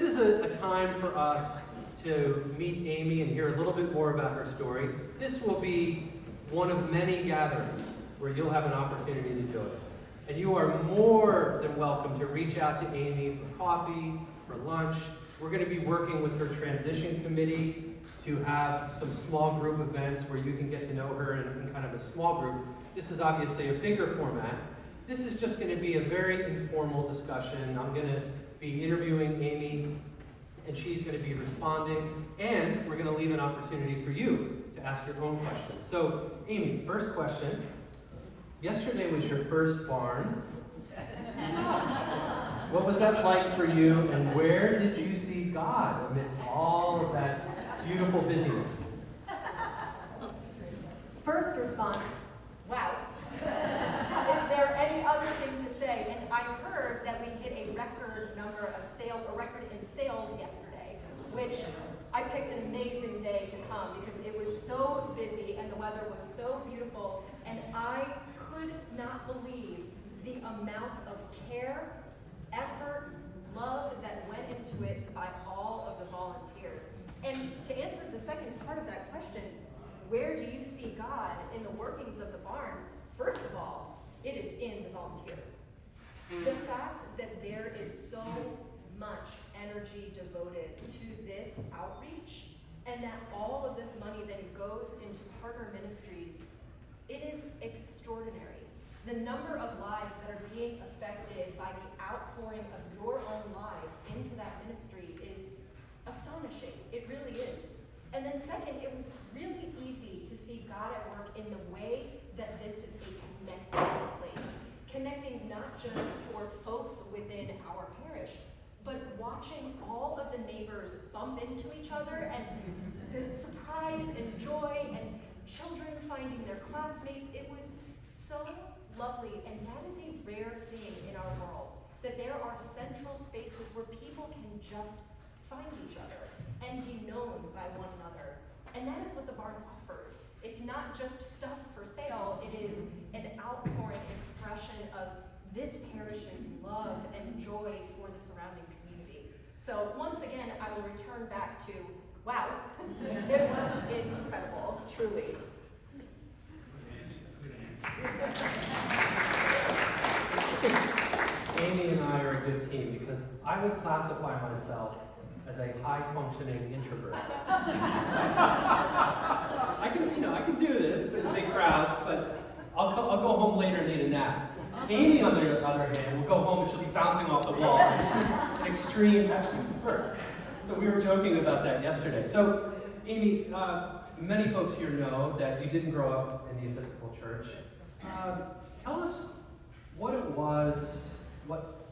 this is a time for us to meet Amy and hear a little bit more about her story. This will be one of many gatherings where you'll have an opportunity to do it. And you are more than welcome to reach out to Amy for coffee, for lunch. We're going to be working with her transition committee to have some small group events where you can get to know her in kind of a small group. This is obviously a bigger format. This is just going to be a very informal discussion. I'm going to be interviewing Amy, and she's going to be responding, and we're going to leave an opportunity for you to ask your own questions. So, Amy, first question. Yesterday was your first barn. What was that like for you, and where did you see God amidst all of that beautiful busyness? First response, wow. Is there any other thing to say? And I heard that we hit a record number of sales, a record in sales yesterday, which I picked an amazing day to come because it was so busy and the weather was so beautiful, and I could not believe the amount of care, effort, love that went into it by all of the volunteers. And to answer the second part of that question, where do you see God in the workings of the barn? First of all, it is in the volunteers. The fact that there is so much energy devoted to this outreach, and that all of this money then goes into partner ministries, it is extraordinary. The number of lives that are being affected by the outpouring of your own lives into that ministry is astonishing. It really is. And then second, it was really easy to see God at work in the way that this is a connecting place. Connecting not just for folks within our parish, but watching all of the neighbors bump into each other, and the surprise and joy, and children finding their classmates. It was so lovely, and that is a rare thing in our world, that there are central spaces where people can just find each other and be known by one another. And that is what the barn offers. It's not just stuff for sale, it is an outpouring expression of this parish's love and joy for the surrounding community. So once again, I will return back to, wow, it was incredible, truly. Amy and I are a good team because I would classify myself as a high-functioning introvert. I can do this with big crowds, but I'll go home later and need a nap. Amy, on the other hand, will go home and she'll be bouncing off the walls. She's an extreme extrovert. So we were joking about that yesterday. So, Amy, many folks here know that you didn't grow up in the Episcopal Church. Tell us what it was,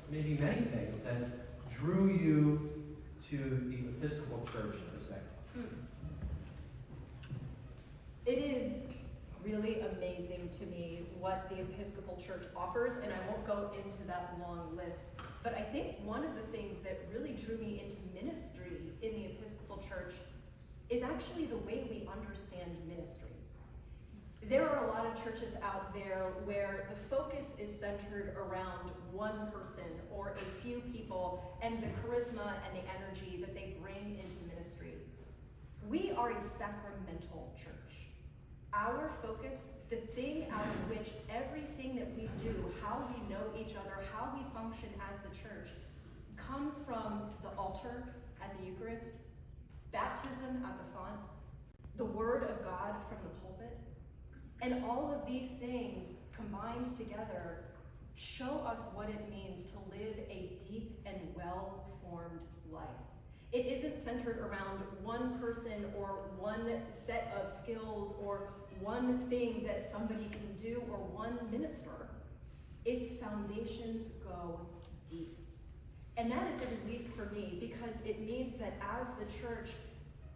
maybe many things, that drew you to the Episcopal Church per se. It is really amazing to me what the Episcopal Church offers, and I won't go into that long list, but I think one of the things that really drew me into ministry in the Episcopal Church is actually the way we understand ministry. There are a lot of churches out there where the focus is centered around one person or a few people and the charisma and the energy that they bring into ministry. We are a sacramental church. Our focus, the thing out of which everything that we do, how we know each other, how we function as the church, comes from the altar at the Eucharist, baptism at the font, the Word of God from the pulpit. And all of these things combined together show us what it means to live a deep and well-formed life. It isn't centered around one person or one set of skills or one thing that somebody can do or one minister. Its foundations go deep. And that is a relief for me because it means that as the church,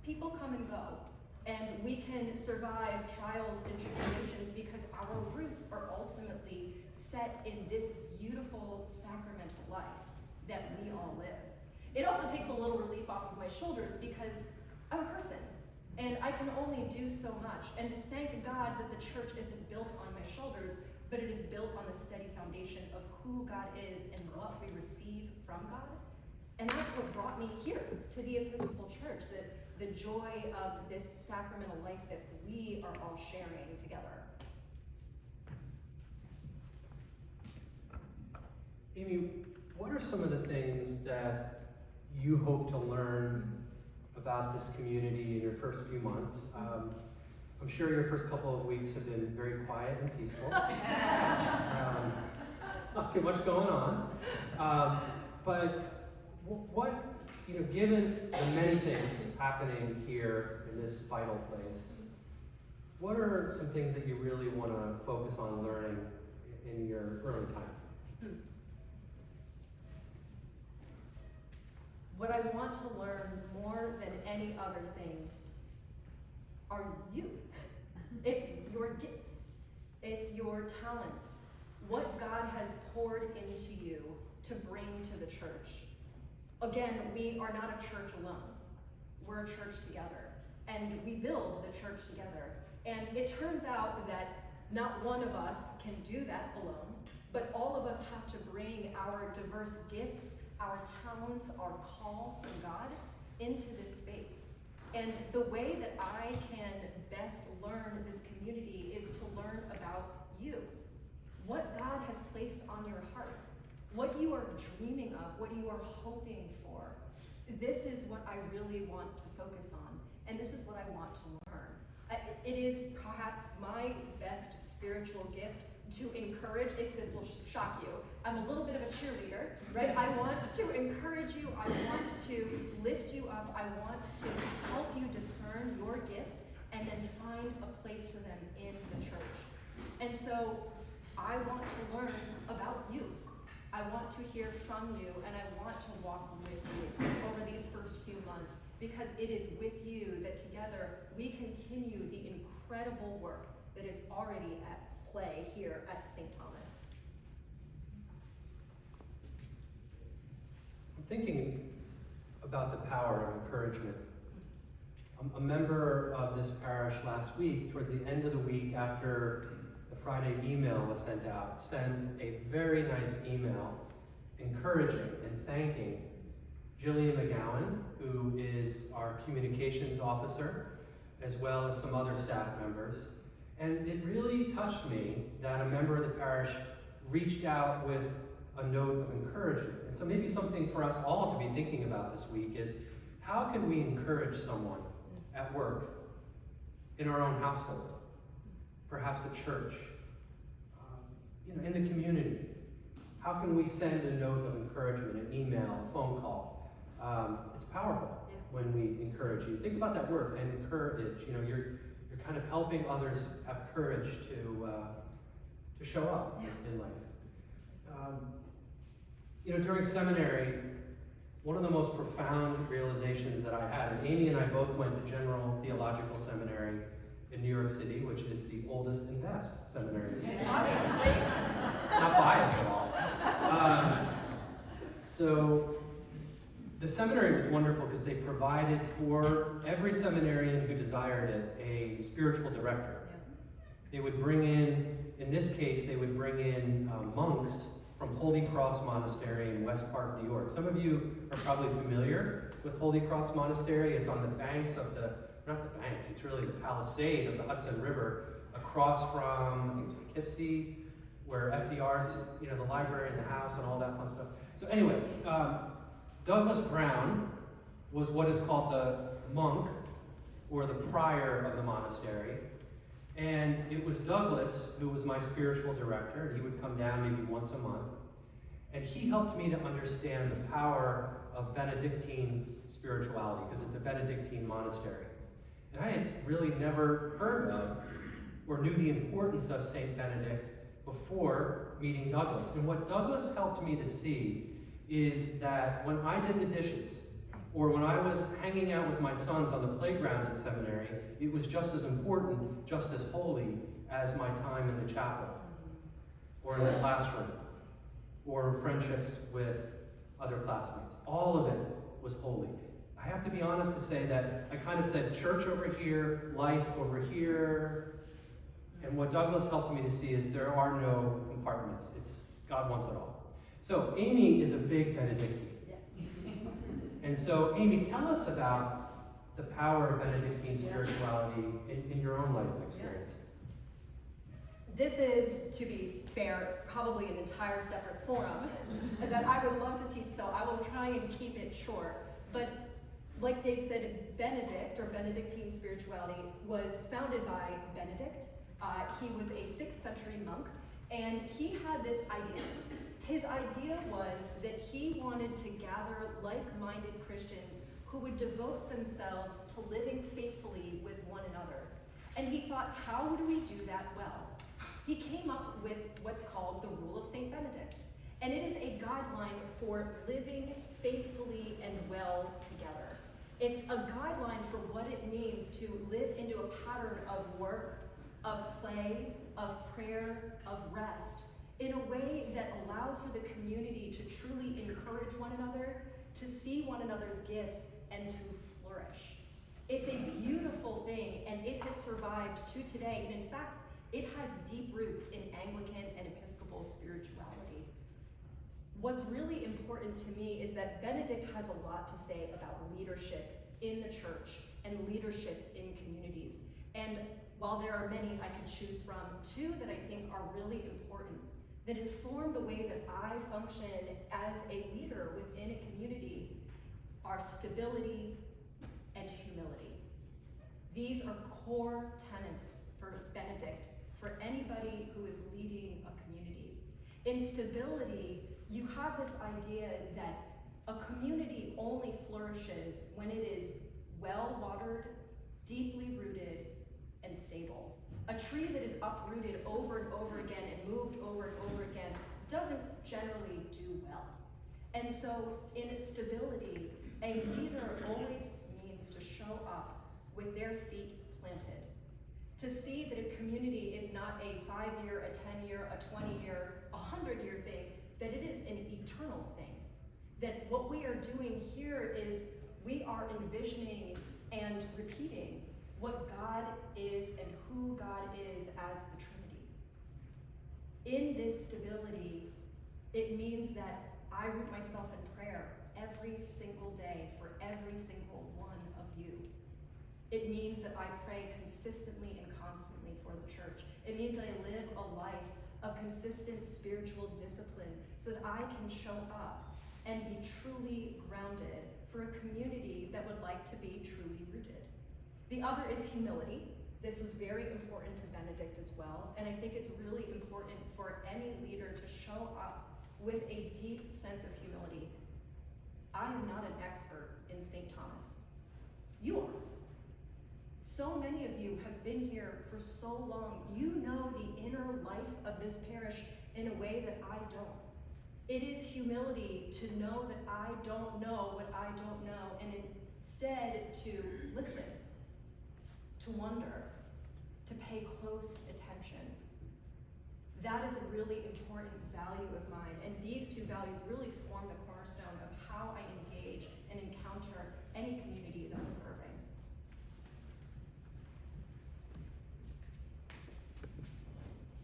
people come and go. And we can survive trials and tribulations because our roots are ultimately set in this beautiful sacramental life that we all live. It also takes a little relief off of my shoulders because I'm a person and I can only do so much. And thank God that the church isn't built on my shoulders, but it is built on the steady foundation of who God is and what we receive from God. And that's what brought me here to the Episcopal Church, the joy of this sacramental life that we are all sharing together. Amy, what are some of the things that you hope to learn about this community in your first few months? I'm sure your first couple of weeks have been very quiet and peaceful. Not too much going on. But what, given the many things happening here in this vital place, what are some things that you really want to focus on learning in your early time? What I want to learn more than any other thing are you. It's your gifts. It's your talents. What God has poured into you to bring to the church. Again, we are not a church alone. We're a church together. And we build the church together. And it turns out that not one of us can do that alone, but all of us have to bring our diverse gifts, our talents, our call from God into this space. And the way that I can best learn this community is to learn about you. What God has placed on your heart. What you are dreaming of, what you are hoping for. This is what I really want to focus on. And this is what I want to learn. It is perhaps my best spiritual gift to encourage, if this will shock you. I'm a little bit of a cheerleader, right? I want to encourage you. I want to lift you up. I want to help you discern your gifts and then find a place for them in the church. And so I want to learn about you. I want to hear from you, and I want to walk with you over these first few months, because it is with you that together we continue the incredible work that is already at play here at St. Thomas. I'm thinking about the power of encouragement. A member of this parish last week, towards the end of the week after the Friday email was sent out, sent a very nice email encouraging and thanking Jillian McGowan, who is our communications officer, as well as some other staff members. And it really touched me that a member of the parish reached out with a note of encouragement. And so maybe something for us all to be thinking about this week is, how can we encourage someone at work, in our own household, perhaps at church, in the community? How can we send a note of encouragement, an email, a phone call? It's powerful when we encourage you. Think about that word, and encourage. You're kind of helping others have courage to show up in life. During seminary, one of the most profound realizations that I had, and Amy and I both went to General Theological Seminary in New York City, which is the oldest and best seminary. Obviously. Not biased at all. So the seminary was wonderful because they provided for every seminarian who desired it a spiritual director. They would bring in this case, they would bring in monks from Holy Cross Monastery in West Park, New York. Some of you are probably familiar with Holy Cross Monastery. It's on the banks of not the banks, it's really the palisade of the Hudson River, across from, I think it's Poughkeepsie, where FDR's, the library and the house and all that fun stuff. So anyway, Douglas Brown was what is called the monk, or the prior of the monastery. And it was Douglas who was my spiritual director, and he would come down maybe once a month. And he helped me to understand the power of Benedictine spirituality, because it's a Benedictine monastery. And I had really never heard of or knew the importance of St. Benedict before meeting Douglas. And what Douglas helped me to see is that when I did the dishes, or when I was hanging out with my sons on the playground at seminary, it was just as important, just as holy as my time in the chapel, or in the classroom, or friendships with other classmates. All of it was holy. I have to be honest to say that I kind of said church over here, life over here, and what Douglas helped me to see is there are no compartments. God wants it all. So Amy is a big Benedictine. Yes. And so, Amy, tell us about the power of Benedictine spirituality in your own life experience. This is, to be fair, probably an entire separate forum that I would love to teach, so I will try and keep it short. But like Dave said, Benedict, or Benedictine spirituality, was founded by Benedict. He was a 6th century monk, and he had this idea. His idea was that he wanted to gather like-minded Christians who would devote themselves to living faithfully with one another. And he thought, how do we do that well? He came up with what's called the Rule of St. Benedict. And it is a guideline for living faithfully and well together. It's a guideline for what it means to live into a pattern of work, of play, of prayer, of rest, in a way that allows for the community to truly encourage one another, to see one another's gifts, and to flourish. It's a beautiful thing, and it has survived to today. And in fact, it has deep roots in Anglican and Episcopal spirituality. What's really important to me is that Benedict has a lot to say about leadership in the church and leadership in communities. And while there are many I could choose from, 2 that I think are really important, that inform the way that I function as a leader within a community, are stability and humility. These are core tenets for Benedict, for anybody who is leading a community. In stability, you have this idea that a community only flourishes when it is well-watered, deeply rooted, and stable. A tree that is uprooted over and over again and moved over and over again doesn't generally do well. And so in stability, a leader always means to show up with their feet planted. To see that a community is not a 5-year, a 10-year, a 20-year, a 100-year thing, that it is an eternal thing. That what we are doing here is we are envisioning and repeating what God is and who God is as the Trinity. In this stability, it means that I root myself in prayer every single day for every single one of you. It means that I pray consistently and constantly for the church. It means that I live a life of consistent spiritual discipline so that I can show up and be truly grounded for a community that would like to be truly rooted. The other is humility. This was very important to Benedict as well, and I think it's really important for any leader to show up with a deep sense of humility. I am not an expert in St. Thomas. You are. So many of you have been here for so long. You know the inner life of this parish in a way that I don't. It is humility to know that I don't know what I don't know, and instead to listen, to wonder, to pay close attention. That is a really important value of mine, and these 2 values really form the cornerstone of how I engage and encounter any community that I'm serving.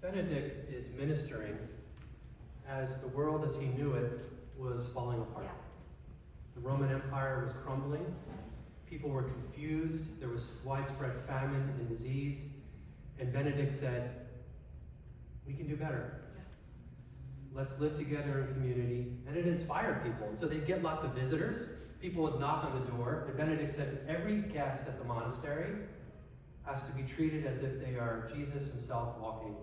Benedict is ministering as the world as he knew it was falling apart. Yeah. The Roman Empire was crumbling. People were confused. There was widespread famine and disease. And Benedict said, we can do better. Let's live together in community. And it inspired people. And so they'd get lots of visitors. People would knock on the door. And Benedict said, every guest at the monastery has to be treated as if they are Jesus himself walking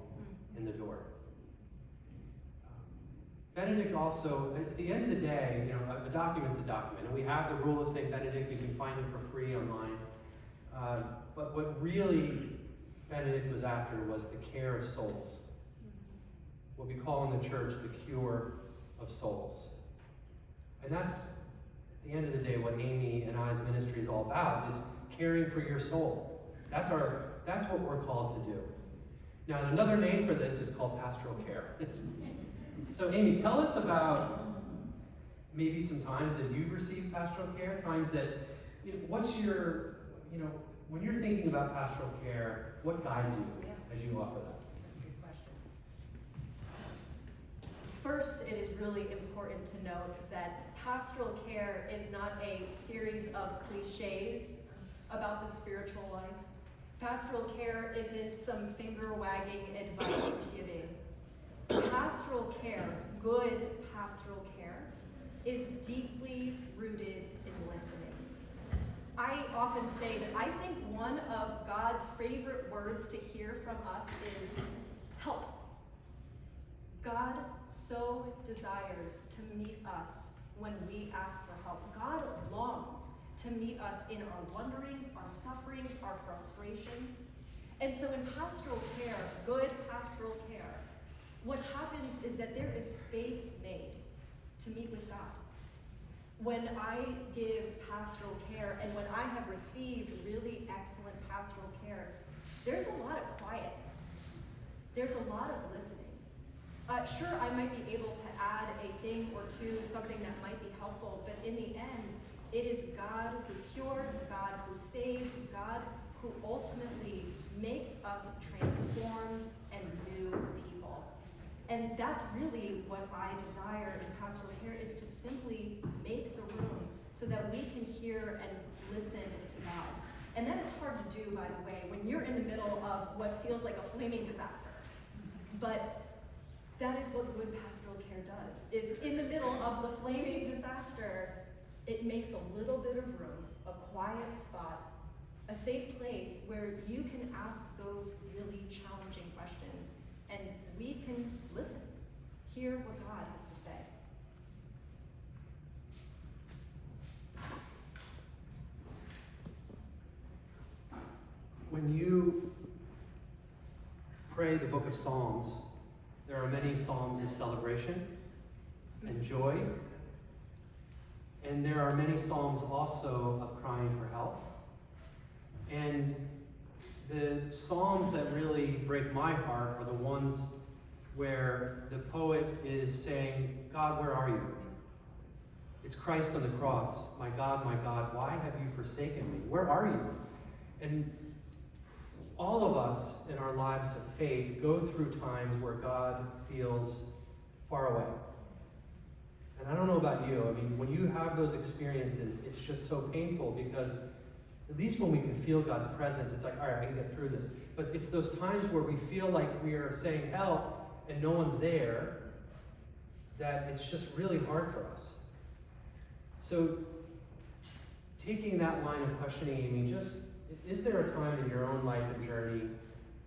in the door. Benedict also, at the end of the day, you know, a document's a document, and we have the Rule of St. Benedict. You can find it for free online. But what really Benedict was after was the care of souls. What we call in the church the cure of souls. And that's, at the end of the day, what Amy and I's ministry is all about, is caring for your soul. That's what we're called to do. Now, another name for this is called pastoral care. So, Amy, tell us about maybe some times that you've received pastoral care, times that, you know, what's your, you know, when you're thinking about pastoral care, what guides you as you offer that? That's a good question. First, it is really important to note that pastoral care is not a series of cliches about the spiritual life. Pastoral care isn't some finger-wagging advice giving. Pastoral care, good pastoral care, is deeply rooted in listening. I often say that I think one of God's favorite words to hear from us is help. God so desires to meet us when we ask for help. God longs to meet us in our wonderings, our sufferings, our frustrations. And so in pastoral care, good pastoral care, what happens is that there is space made to meet with God. When I give pastoral care and when I have received really excellent pastoral care, there's a lot of quiet. There's a lot of listening. Sure, I might be able to add a thing or two, something that might be helpful, but in the end, it is God who cures, God who saves, God who ultimately makes us transformed and new people. And that's really what I desire in pastoral care, is to simply make the room so that we can hear and listen to God. And that is hard to do, by the way, when you're in the middle of what feels like a flaming disaster. But that is what good pastoral care does, is in the middle of the flaming disaster, it makes a little bit of room, a quiet spot, a safe place where you can ask those really challenging questions, and we can listen, hear what God has to say. When you pray the book of Psalms, there are many psalms of celebration and joy, and there are many psalms also of crying for help. And the psalms that really break my heart are the ones where the poet is saying, God, where are you? It's Christ on the cross. My God, why have you forsaken me? Where are you? And all of us in our lives of faith go through times where God feels far away. And I don't know about you, I mean, when you have those experiences, it's just so painful, because at least when we can feel God's presence, it's like, all right, I can get through this. But it's those times where we feel like we are saying help and no one's there, that it's just really hard for us. So taking that line of questioning, Amy, just, is there a time in your own life and journey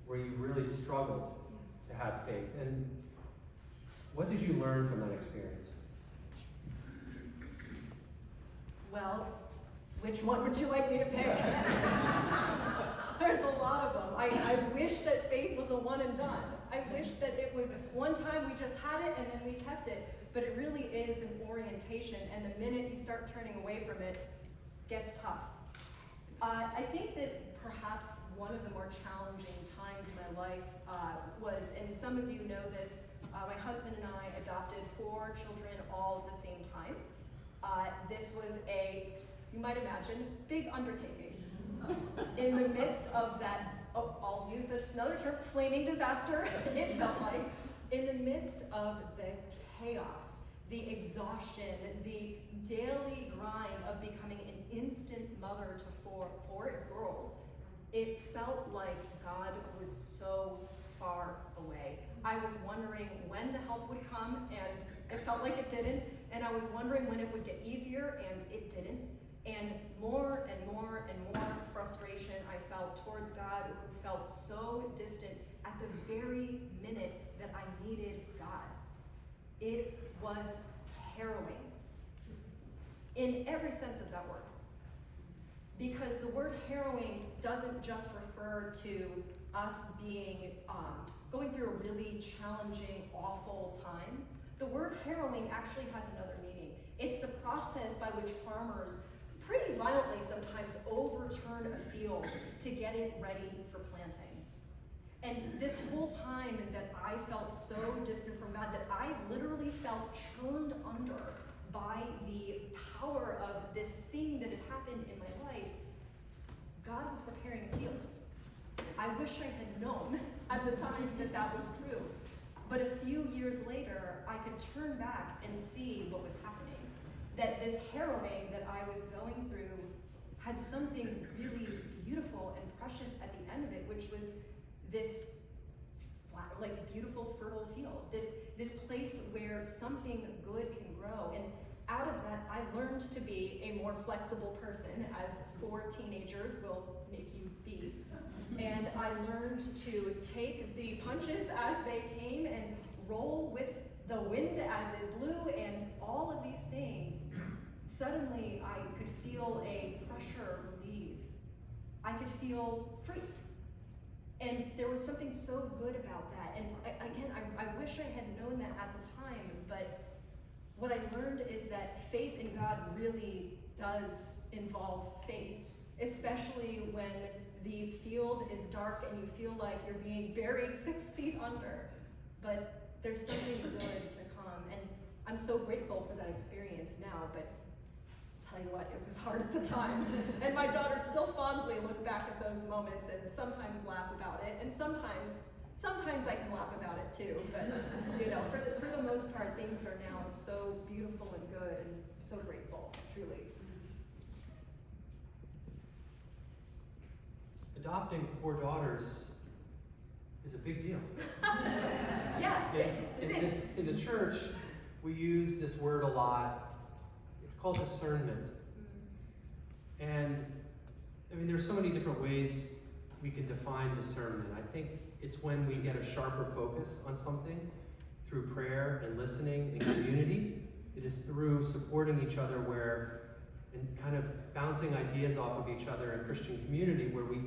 where you really struggled to have faith? And what did you learn from that experience? Well, which one would you like me to pick? There's a lot of them. I wish that faith was a one and done. I wish that it was one time we just had it and then we kept it. But it really is an orientation, and the minute you start turning away from it, gets tough. I think that perhaps one of the more challenging times in my life was, and some of you know this, my husband and I adopted 4 children all at the same time. This was a, you might imagine, big undertaking. In the midst of that, I'll use another term, flaming disaster, it felt like, in the midst of the chaos, the exhaustion, the daily grind of becoming an instant mother to 4 girls, it felt like God was so far away. I was wondering when the help would come, and it felt like it didn't, and I was wondering when it would get easier, and it didn't. And more and more and more frustration I felt towards God, who felt so distant at the very minute that I needed God. It was harrowing in every sense of that word. Because the word harrowing doesn't just refer to us being, going through a really challenging, awful time. The word harrowing actually has another meaning. It's the process by which farmers pretty violently sometimes overturn a field to get it ready for planting. And this whole time that I felt so distant from God, that I literally felt churned under by the power of this thing that had happened in my life, God was preparing a field. I wish I had known at the time that that was true. But a few years later, I could turn back and see what was happening. That this harrowing that I was going through had something really beautiful and precious at the end of it, which was this beautiful fertile field, this place where something good can grow. And out of that, I learned to be a more flexible person, as 4 teenagers will make you be. And I learned to take the punches as they came and roll with the wind as it blew, and all of these things. Suddenly, I could feel a pressure relieve. I could feel free. And there was something so good about that. And again, I wish I had known that at the time, but what I learned is that faith in God really does involve faith, especially when the field is dark and you feel like you're being buried 6 feet under. But there's something good to come. And I'm so grateful for that experience now, but I'll tell you what, it was hard at the time. And my daughters still fondly look back at those moments and sometimes laugh about it, and sometimes I can laugh about it too. But for the most part, things are now so beautiful and good, and so grateful, truly. Adopting 4 daughters is a big deal. Yeah, it is. In the church, we use this word a lot. It's called discernment. And I mean, there's so many different ways we can define discernment. I think it's when we get a sharper focus on something through prayer and listening and community. It is through supporting each other and kind of bouncing ideas off of each other in Christian community where we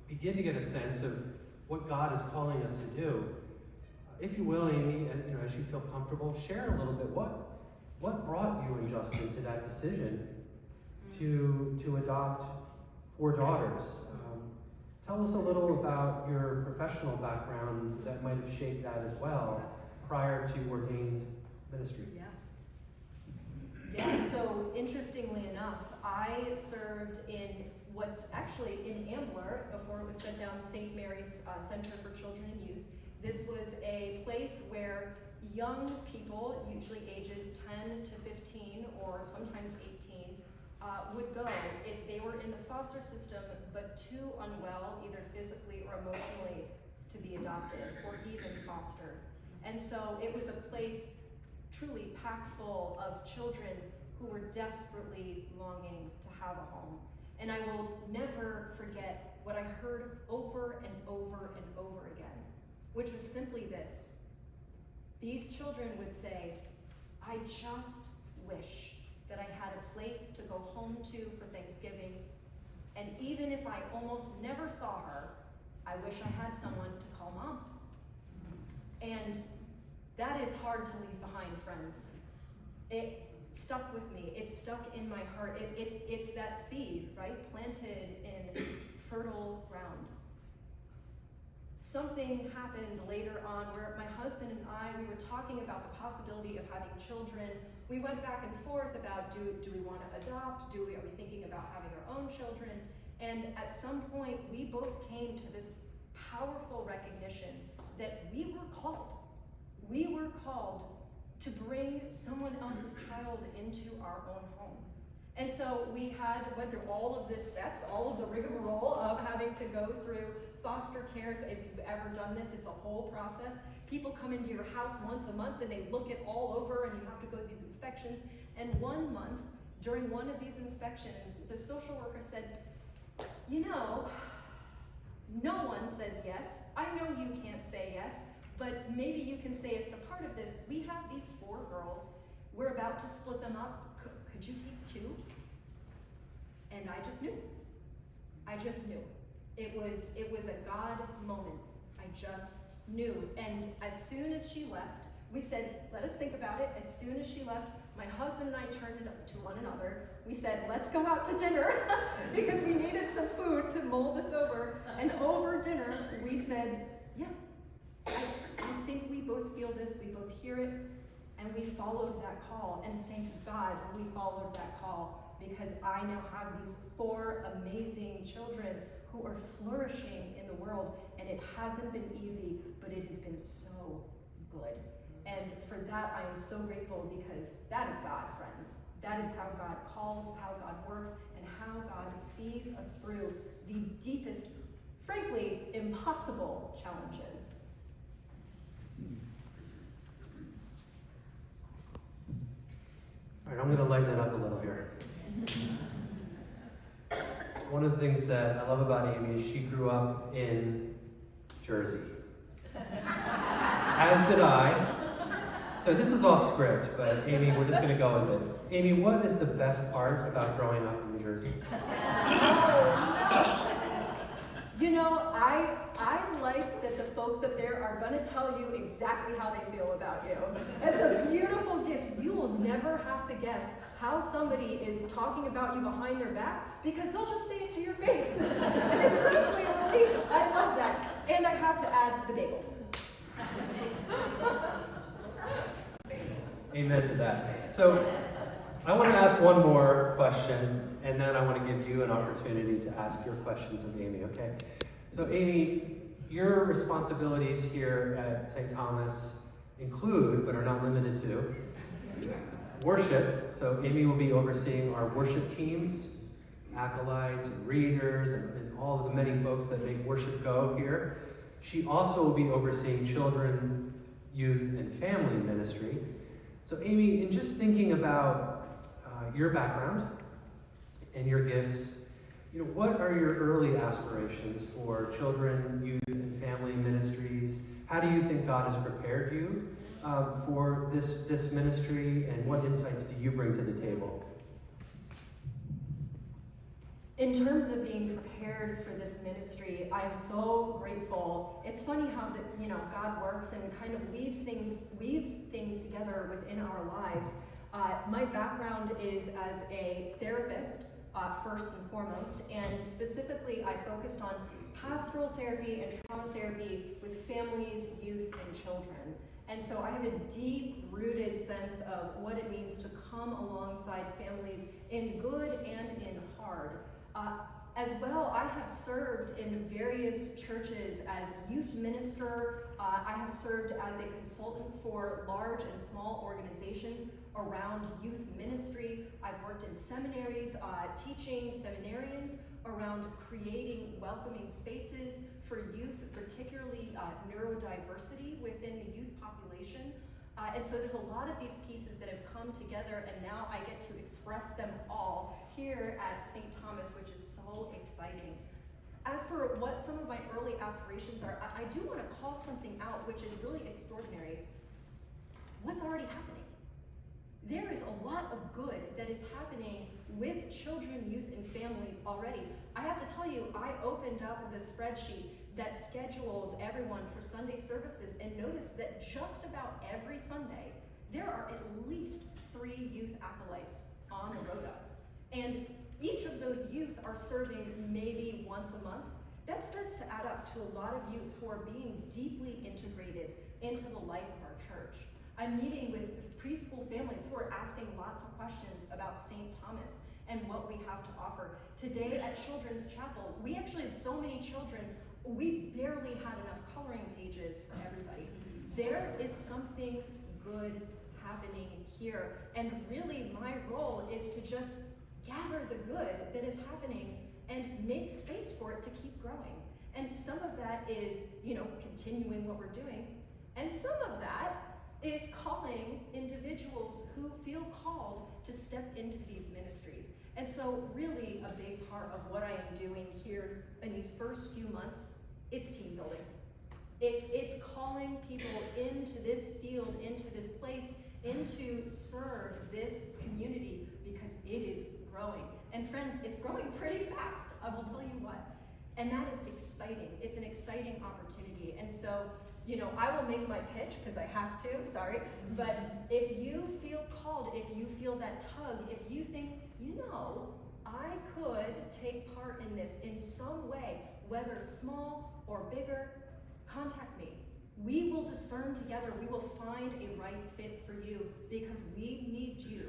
begin to get a sense of what God is calling us to do. If you will, Amy, as you feel comfortable, share a little bit what brought you and Justin to that decision to adopt 4 daughters. Tell us a little about your professional background that might have shaped that as well prior to ordained ministry. Yes. Yeah, so interestingly enough, I served in what's actually in Ambler, before it was shut down, St. Mary's Center for Children and Youth. This was a place where young people, usually ages 10 to 15 or sometimes 18, would go if they were in the foster system but too unwell, either physically or emotionally, to be adopted or even foster. And so it was a place truly packed full of children who were desperately longing to have a home. And I will never forget what I heard over and over and over again, which was simply this. These children would say, I just wish that I had a place to go home to for Thanksgiving, and even if I almost never saw her, I wish I had someone to call Mom. And that is hard to leave behind, friends. It stuck with me. It stuck in my heart. It's that seed, right? Planted in fertile ground. Something happened later on where my husband and we were talking about the possibility of having children. We went back and forth about, do we want to adopt? Are we thinking about having our own children? And at some point, we both came to this powerful recognition that we were called. We were called to bring someone else's child into our own home. And so we went through all of the steps, all of the rigmarole of having to go through foster care. If you've ever done this, it's a whole process. People come into your house once a month and they look it all over, and you have to go through these inspections. And one month, during one of these inspections, the social worker said, no one says yes. I know you can't say yes, but maybe you can say as a part of this, we have these 4 girls. We're about to split them up. Could you take 2? And I just knew. It was a God moment. I just knew. And as soon as she left, we said, let us think about it. As soon as she left, my husband and I turned to one another. We said, let's go out to dinner because we needed some food to mull this over. And over dinner, we said, yeah, I think we both feel this, we both hear it, and we followed that call. And thank God we followed that call, because I now have these 4 amazing children who are flourishing in the world, and it hasn't been easy, but it has been so good. And for that, I am so grateful, because that is God, friends. That is how God calls, how God works, and how God sees us through the deepest, frankly, impossible challenges. All right, I'm going to lighten it up a little here. One of the things that I love about Amy is she grew up in Jersey. As did I. So this is off script, but Amy, we're just going to go with it. Amy, what is the best part about growing up in New Jersey? You know, I like that the folks up there are going to tell you exactly how they feel about you. It's a beautiful gift. You will never have to guess how somebody is talking about you behind their back, because they'll just say it to your face. And it's frankly a relief. I love that. And I have to add the bagels. Amen to that. So I want to ask one more question, and then I want to give you an opportunity to ask your questions of Amy, okay? So Amy, your responsibilities here at St. Thomas include, but are not limited to, worship. So Amy will be overseeing our worship teams, acolytes and readers, and all of the many folks that make worship go here. She also will be overseeing children, youth, and family ministry. So Amy, in just thinking about your background and your gifts, you know, what are your early aspirations for children, youth, and family ministries? How do you think God has prepared you for this ministry, and what insights do you bring to the table? In terms of being prepared for this ministry, I'm so grateful. It's funny how God works and kind of weaves things together within our lives. My background is as a therapist, first and foremost, and specifically I focused on pastoral therapy and trauma therapy with families, youth, and children. And so I have a deep-rooted sense of what it means to come alongside families in good and in hard. As well, I have served in various churches as youth minister. I have served as a consultant for large and small organizations around youth ministry. I've worked in seminaries, teaching seminarians around creating welcoming spaces for youth, particularly neurodiversity within the youth population. And so there's a lot of these pieces that have come together, and now I get to express them all here at St. Thomas, which is so exciting. As for what some of my early aspirations are, I do want to call something out which is really extraordinary. What's already happening? There is a lot of good that is happening with children, youth, and families already. I have to tell you, I opened up the spreadsheet that schedules everyone for Sunday services and noticed that just about every Sunday, there are at least 3 youth acolytes on the rota. And each of those youth are serving maybe once a month. That starts to add up to a lot of youth who are being deeply integrated into the life of our church. I'm meeting with preschool families who are asking lots of questions about St. Thomas and what we have to offer. Today at Children's Chapel, we actually have so many children, we barely had enough coloring pages for everybody. There is something good happening here, and really my role is to just gather the good that is happening and make space for it to keep growing. And some of that is, continuing what we're doing, and some of that is calling individuals who feel called to step into these ministries. And so really a big part of what I am doing here in these first few months, it's team building. It's calling people into this field, into this place, into serve this community, because it is growing. And friends, it's growing pretty fast, I will tell you what. And that is exciting. It's an exciting opportunity. And so, I will make my pitch because I have to, sorry. But if you feel called, if you feel that tug, if you think, I could take part in this in some way, whether small or bigger, contact me. We will discern together. We will find a right fit for you, because we need you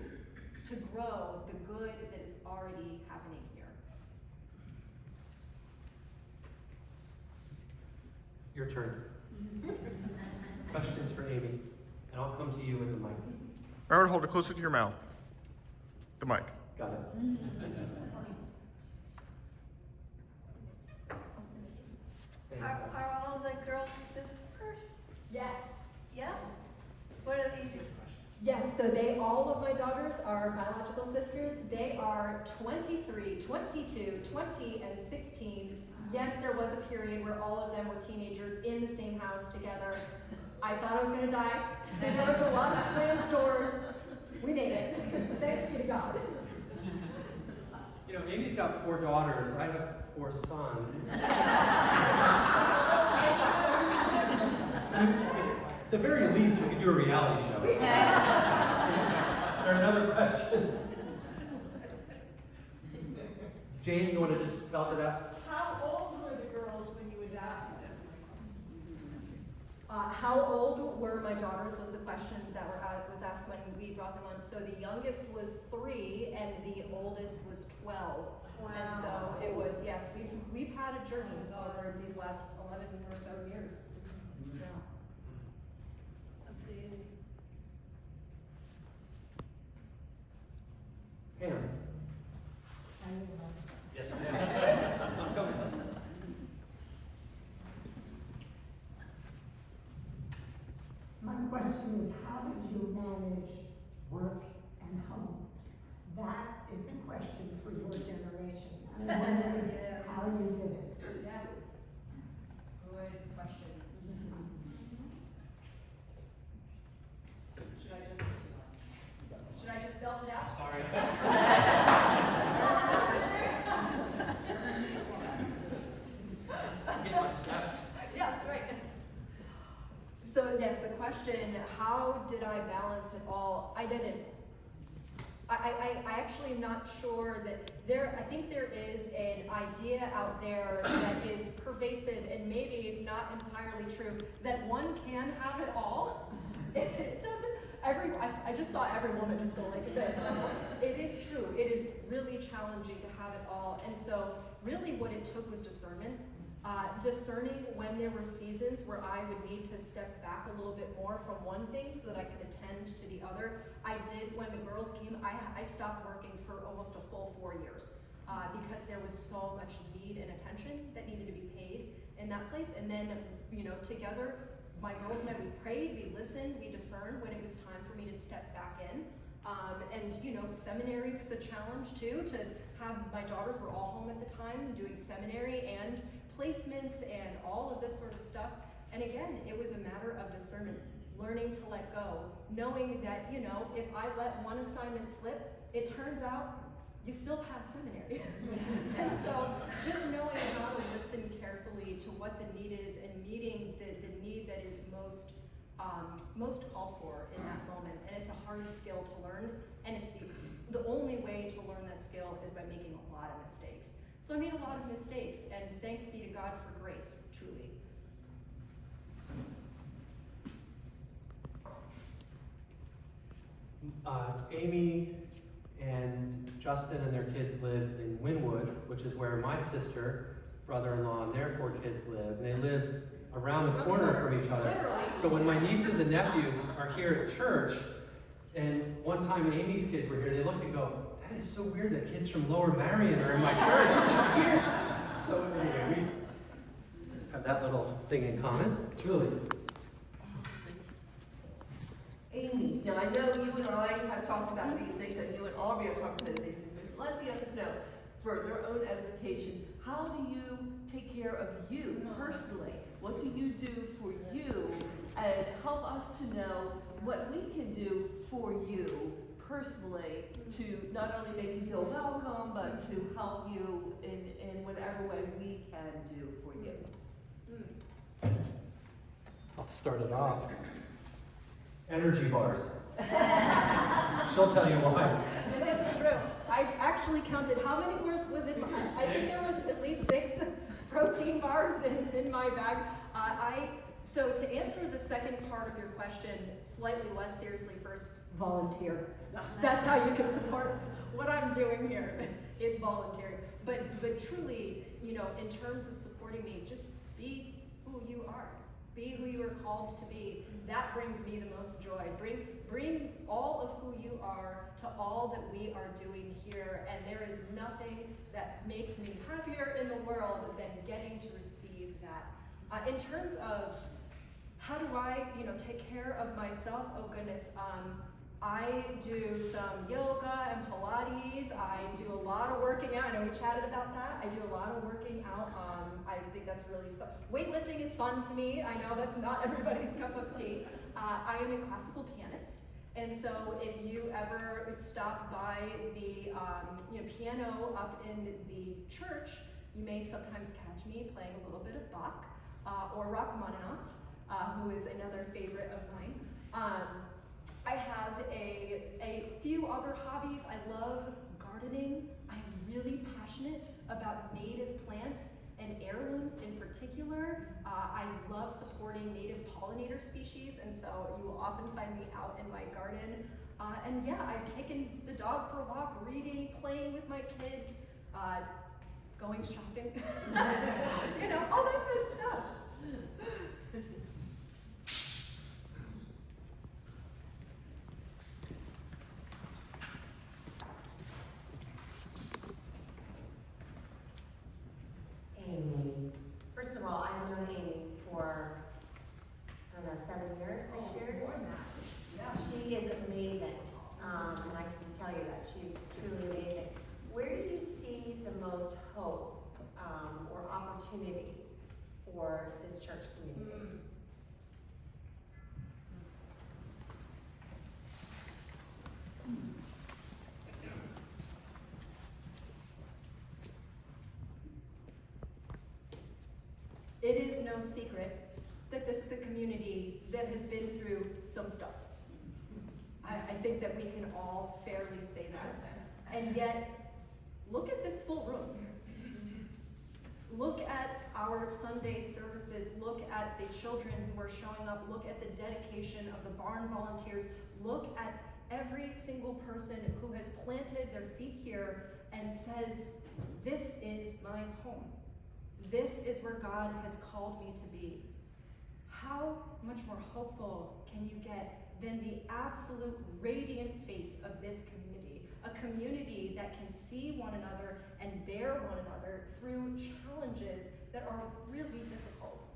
to grow the good that is already happening here. Your turn. questions for Amy, and I'll come to you with the mic. Remember to hold it closer to your mouth. The mic. Got it. Are all the girls sisters? Yes. Yes? What are these? Yes, so all of my daughters are biological sisters. They are 23, 22, 20, and 16. Yes, there was a period where all of them were teenagers in the same house together. I thought I was gonna die. And there was a lot of slammed doors. We made it. Thanks be to God. You know, Amy's got 4 daughters. I have 4 sons. At the very least, we could do a reality show. Is there another question? Jane, you want to just belt it out? How old were the girls when you adopted them? How old were my daughters was the question that was asked when we brought them on. So the youngest was 3 and the oldest was 12. Wow. And so it was, yes, we've had a journey over these last 11 or so years. Yeah. Amazing. Pam. Yes, ma'am. I'm coming. My question is, how did you manage work and home? That is the question for your generation. I'm wondering how you did it. Yeah. Good question. Should I just belt it out? Sorry. Get my steps. Yeah, that's right. So yes, the question, how did I balance it all? I didn't. I actually am not sure that I think there is an idea out there that is pervasive and maybe not entirely true, that one can have it all. It doesn't, I just saw every woman just go like this. It is true, it is really challenging to have it all. And so really what it took was discernment. Discerning when there were seasons where I would need to step back a little bit more from one thing so that I could attend to the other. I did, when the girls came, I stopped working for almost a full 4 years because there was so much need and attention that needed to be paid in that place. And then, you know, together, my girls and I, we prayed, we listened, we discerned when it was time for me to step back in. And, you know, seminary was a challenge too, to have, my daughters were all home at the time doing seminary and placements and all of this sort of stuff. And again, it was a matter of discernment, learning to let go, knowing that, you know, if I let one assignment slip, it turns out you still pass seminary. And so just knowing how to listen carefully to what the need is and meeting the need that is most called for in that moment. And it's a hard skill to learn, and it's the only way to learn that skill is by making a lot of mistakes. So I made a lot of mistakes, and thanks be to God for grace, truly. Amy and Justin and their kids live in Wynwood, which is where my sister, brother-in-law, and their 4 kids live. And they live around the corner from each other. Literally. So when my nieces and nephews are here at church, and one time Amy's kids were here, they look and go, "That is so weird that kids from Lower Marion are in my church. This is weird." So anyway, we have that little thing in common. Julie. Amy, now I know you and I have talked about these things, and you and Aubrey have talked about these things, but let the others know, for their own edification, how do you take care of you personally? What do you do for you? And help us to know what we can do for you personally to not only make you feel welcome, but to help you in whatever way we can do for you. I'll start it off. Energy bars. She'll tell you why. It is true. I actually counted how many was it? I think there was at least 6 protein bars in my bag. So to answer the second part of your question slightly less seriously first, volunteer. That's how you can support what I'm doing here. It's voluntary. But truly, you know, in terms of supporting me, just be who you are. Be who you are called to be. That brings me the most joy. Bring all of who you are to all that we are doing here. And there is nothing that makes me happier in the world than getting to receive that. In terms of how do I, take care of myself? Oh goodness, I do some yoga and Pilates. I do a lot of working out. I know we chatted about that. I do a lot of working out. I think that's really fun. Weightlifting is fun to me. I know that's not everybody's cup of tea. I am a classical pianist. And so if you ever stop by the piano up in the church, you may sometimes catch me playing a little bit of Bach or Rachmaninoff, who is another favorite of mine. I have a few other hobbies. I love gardening. I'm really passionate about native plants and heirlooms in particular. I love supporting native pollinator species, and so you will often find me out in my garden. And yeah, I've taken the dog for a walk, reading, playing with my kids, going shopping, all that good stuff. Amy. First of all, I've known Amy for, 7 years, 6 years. More than that. Yeah. She is amazing, and I can tell you that. She's truly amazing. Where do you see the most hope or opportunity for this church community? It is no secret that this is a community that has been through some stuff. I think that we can all fairly say that. And yet, look at this full room. Look at our Sunday services. Look at the children who are showing up. Look at the dedication of the barn volunteers. Look at every single person who has planted their feet here and says, this is my home. This is where God has called me to be. How much more hopeful can you get than the absolute radiant faith of this community? A community that can see one another and bear one another through challenges that are really difficult.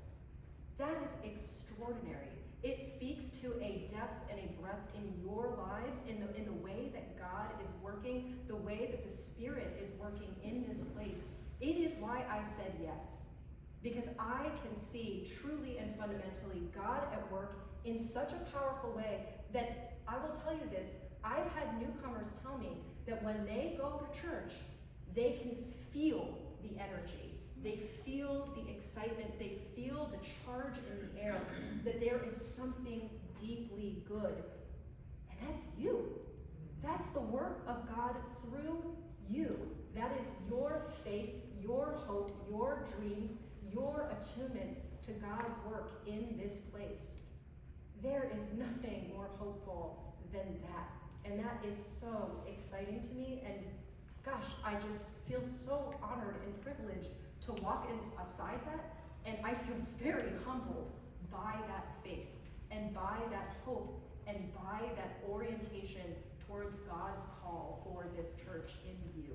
That is extraordinary. It speaks to a depth and a breadth in your lives, in the way that God is working, the way that the Spirit is working in this place. It is why I said yes, because I can see truly and fundamentally God at work in such a powerful way that I will tell you this, I've had newcomers tell me that when they go to church, they can feel the energy, they feel the excitement, they feel the charge in the air, that there is something deeply good. And that's you. That's the work of God through you. That is your faith, your hope, your dreams, your attunement to God's work in this place. There is nothing more hopeful than that. And that is so exciting to me. And gosh, I just feel so honored and privileged to walk aside that. And I feel very humbled by that faith and by that hope and by that orientation toward God's call for this church in you.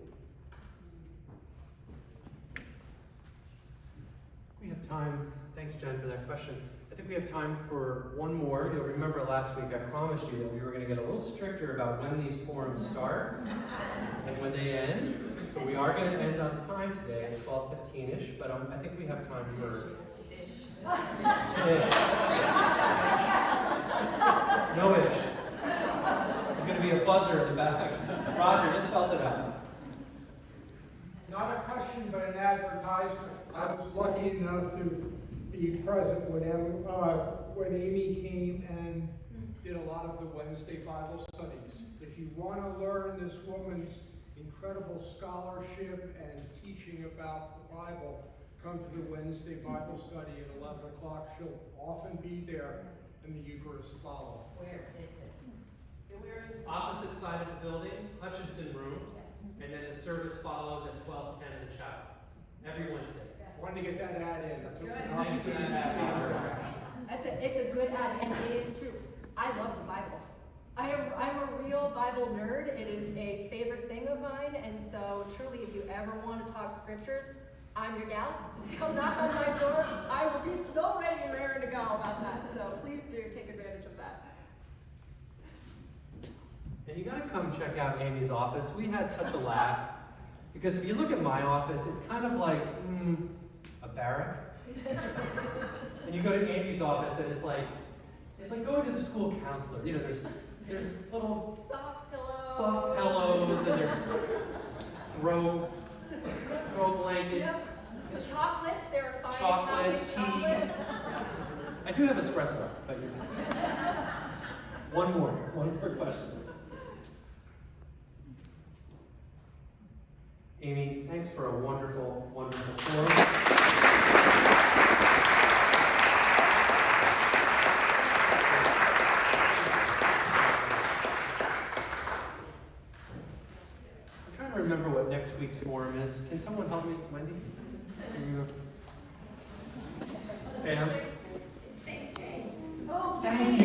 We have time, thanks Jen for that question. I think we have time for one more. You'll remember last week I promised you that we were going to get a little stricter about when these forums start and when they end. So we are going to end on time today at 12:15ish, but I think we have time for... No ish. There's going to be a buzzer in the back. Roger, just spelled it out. Not a question, but an advertisement. I was lucky enough to be present when Amy came and did a lot of the Wednesday Bible studies. If you want to learn this woman's incredible scholarship and teaching about the Bible, come to the Wednesday Bible study at 11 o'clock. She'll often be there, and the Eucharist follow. Where is it? Opposite side of the building, Hutchinson Room, and then the service follows at 12:10 in the chapel. Every Wednesday. Wanted to get that ad in. That's Thanks for that ad. It's a good ad, and it is true. I love the Bible. I'm a real Bible nerd. It is a favorite thing of mine, and so truly, if you ever want to talk scriptures, I'm your gal. Come knock on my door. I will be so ready and raring to go about that. So please do take advantage of that. And you gotta come check out Amy's office. We had such a laugh. Because if you look at my office, it's kind of like, a barrack. And you go to Amy's office and it's like going to the school counselor. You know, there's little Soft pillows. soft pillows and there's throw blankets. Yep. The chocolates, there are fine Chocolate, Italian tea. chocolates. I do have espresso, but you're one more question. Amy, thanks for a wonderful, wonderful forum. I'm trying to remember what next week's forum is. Can someone help me, Wendy? Can you? Pam? St. James. Oh, Thank you.